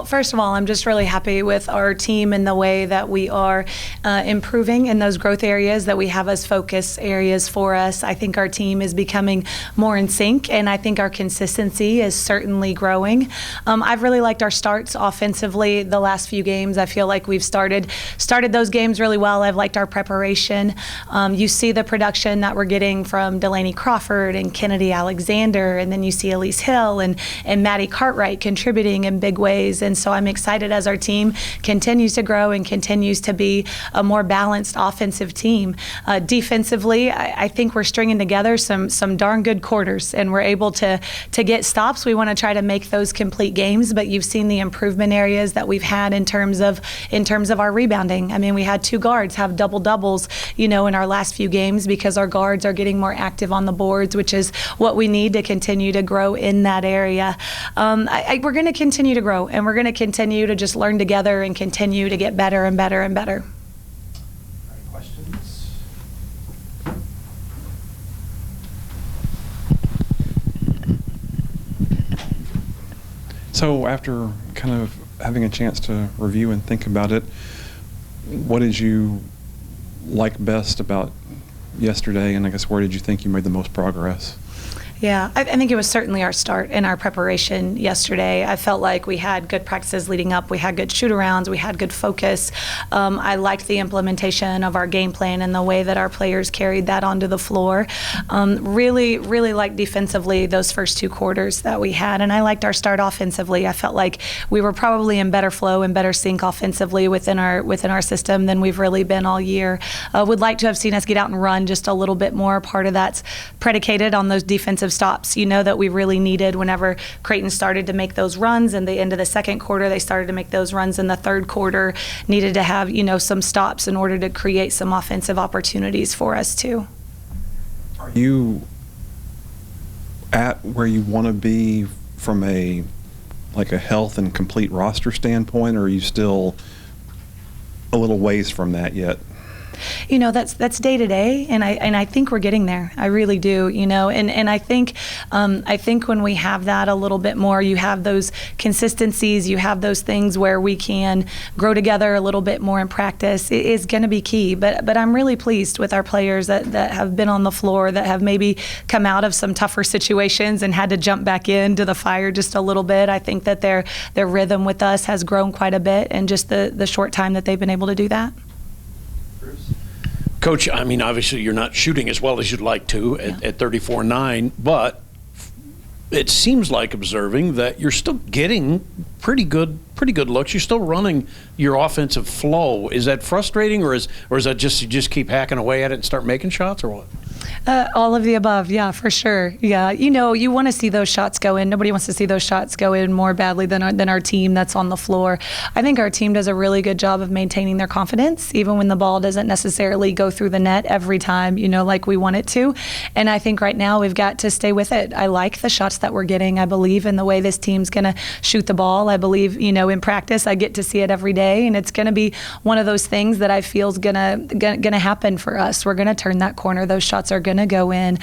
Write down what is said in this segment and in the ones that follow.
Well, first of all, I'm just really happy with our team and the way that we are improving in those growth areas that we have as focus areas for us. I think our team is becoming more in sync, and I think our consistency is certainly growing. I've really liked our starts offensively the last few games. I feel like we've started those games really well. I've liked our preparation. You see the production that we're getting from Delaney Crawford and Kennedy Alexander, and then you see Elise Hill and Maddie Cartwright contributing in big ways. And so I'm excited as our team continues to grow and continues to be a more balanced offensive team. Defensively, I think we're stringing together some darn good quarters, and we're able to get stops. We want to try to make those complete games, but you've seen the improvement areas that we've had in terms of our rebounding. I mean, we had 2 guards have doubles, in our last few games because our guards are getting more active on the boards, which is what we need to continue to grow in that area. We're going to continue to grow, and we're going to continue to just learn together and continue to get better and better and better. Any questions? So after kind of having a chance to review and think about it, what did you like best about yesterday, and I guess where did you think you made the most progress? Yeah, I think it was certainly our start and our preparation yesterday. I felt like we had good practices leading up. We had good shoot-arounds. We had good focus. I liked the implementation of our game plan and the way that our players carried that onto the floor. Really liked defensively those first 2 quarters that we had, and I liked our start offensively. I felt like we were probably in better flow and better sync offensively within our system than we've really been all year. Would like to have seen us get out and run just a little bit more. Part of that's predicated on those defensive stops, that we really needed whenever Creighton started to make those runs in the end of the second quarter. They started to make those runs in the third quarter. Needed to have, some stops in order to create some offensive opportunities for us too. Are you at where you want to be from a health and complete roster standpoint, or are you still a little ways from that yet? That's day to day, and I think we're getting there. I really do, and I think when we have that a little bit more, you have those consistencies, you have those things where we can grow together a little bit more in practice. It is going to be key, but I'm really pleased with our players that have been on the floor, that have maybe come out of some tougher situations and had to jump back into the fire just a little bit. I think that their rhythm with us has grown quite a bit in just the short time that they've been able to do that. Coach, I mean, obviously you're not shooting as well as you'd like to at 34-9, but it seems like observing that you're still getting pretty good looks. You're still running your offensive flow. Is that frustrating, or is that just you just keep hacking away at it and start making shots, or what? All of the above, yeah, for sure. Yeah, you want to see those shots go in. Nobody wants to see those shots go in more badly than our team that's on the floor. I think our team does a really good job of maintaining their confidence, even when the ball doesn't necessarily go through the net every time, like we want it to. And I think right now we've got to stay with it. I like the shots that we're getting. I believe in the way this team's going to shoot the ball. I believe, in practice, I get to see it every day, and it's going to be one of those things that I feel is gonna happen for us. We're going to turn that corner. Those shots are going to go in.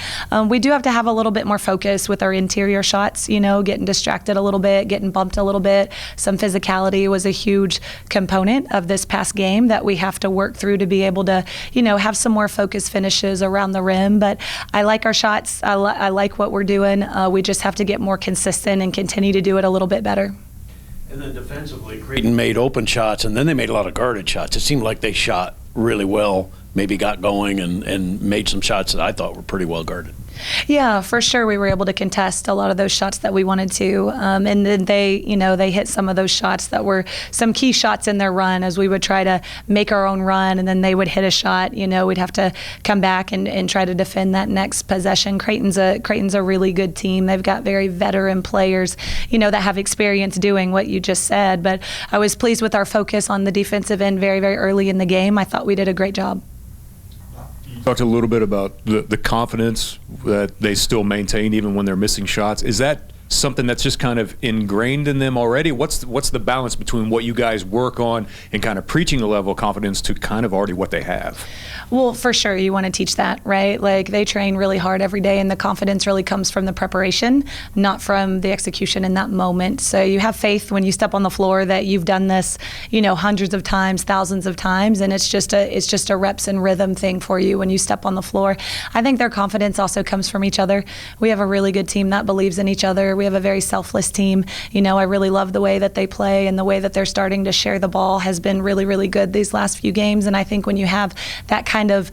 We do have to have a little bit more focus with our interior shots, getting distracted a little bit, getting bumped a little bit. Some physicality was a huge component of this past game that we have to work through to be able to, have some more focused finishes around the rim. But I like our shots. I like what we're doing. We just have to get more consistent and continue to do it a little bit better. And then defensively, Creighton made open shots, and then they made a lot of guarded shots. It seemed like they shot really well, maybe got going and made some shots that I thought were pretty well guarded. Yeah, for sure. We were able to contest a lot of those shots that we wanted to. And then they hit some of those shots that were some key shots in their run as we would try to make our own run, and then they would hit a shot. We'd have to come back and try to defend that next possession. Creighton's a really good team. They've got very veteran players, that have experience doing what you just said. But I was pleased with our focus on the defensive end very, very early in the game. I thought we did a great job. Talked a little bit about the confidence that they still maintain even when they're missing shots. Is that something that's just kind of ingrained in them already? What's the balance between what you guys work on and kind of preaching the level of confidence to kind of already what they have? Well, for sure, you want to teach that, right? Like, they train really hard every day, and the confidence really comes from the preparation, not from the execution in that moment. So you have faith when you step on the floor that you've done this, hundreds of times, thousands of times, and it's just a reps and rhythm thing for you when you step on the floor. I think their confidence also comes from each other. We have a really good team that believes in each other. We have a very selfless team. I really love the way that they play, and the way that they're starting to share the ball has been really, really good these last few games. And I think when you have that kind of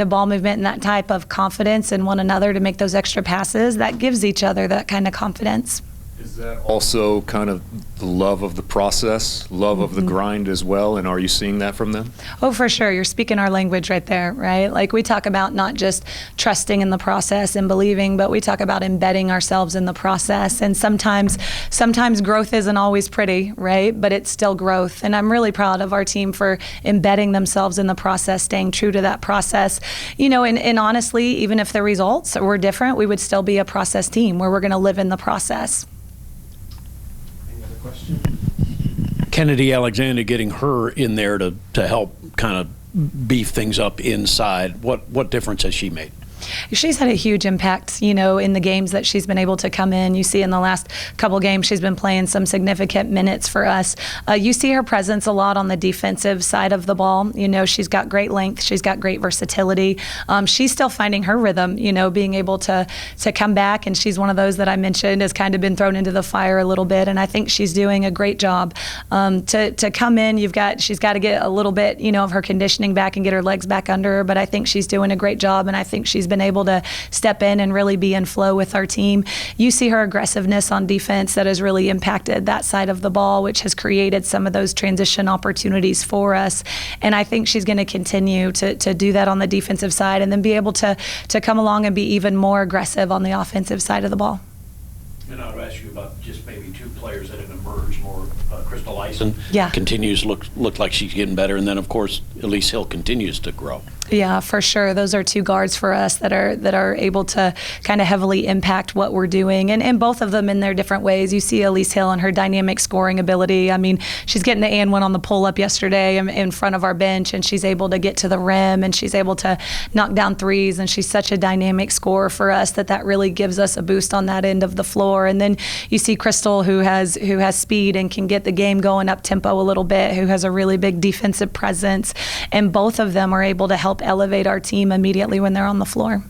ball movement and that type of confidence in one another to make those extra passes, that gives each other that kind of confidence. Is that also kind of the love of the process, love of the grind as well? And are you seeing that from them? Oh, for sure. You're speaking our language right there, right? Like, we talk about not just trusting in the process and believing, but we talk about embedding ourselves in the process. And sometimes growth isn't always pretty, right? But it's still growth. And I'm really proud of our team for embedding themselves in the process, staying true to that process. And honestly, even if the results were different, we would still be a process team where we're going to live in the process. Kennedy Alexander, getting her in there to help kind of beef things up inside, what difference has she made? She's had a huge impact, in the games that she's been able to come in. You see in the last couple games, she's been playing some significant minutes for us. You see her presence a lot on the defensive side of the ball. She's got great length. She's got great versatility. She's still finding her rhythm, being able to come back. And she's one of those that I mentioned has kind of been thrown into the fire a little bit. And I think she's doing a great job. To come in, she's got to get a little bit, of her conditioning back and get her legs back under her. But I think she's doing a great job. And I think she's been able to step in and really be in flow with our team. You see her aggressiveness on defense that has really impacted that side of the ball, which has created some of those transition opportunities for us. And I think she's going to continue to do that on the defensive side, and then be able to come along and be even more aggressive on the offensive side of the ball. And I would ask you about just maybe two players that have emerged more. Crystal Eisen continues look like she's getting better, and then of course Elise Hill continues to grow. Yeah, for sure. Those are two guards for us that are able to kind of heavily impact what we're doing, and both of them in their different ways. You see Elise Hill and her dynamic scoring ability. I mean, she's getting the and one on the pull-up yesterday in front of our bench, and she's able to get to the rim, and she's able to knock down threes, and she's such a dynamic scorer for us that really gives us a boost on that end of the floor. And then you see Crystal, who has speed and can get the game going up tempo a little bit, who has a really big defensive presence, and both of them are able to help elevate our team immediately when they're on the floor.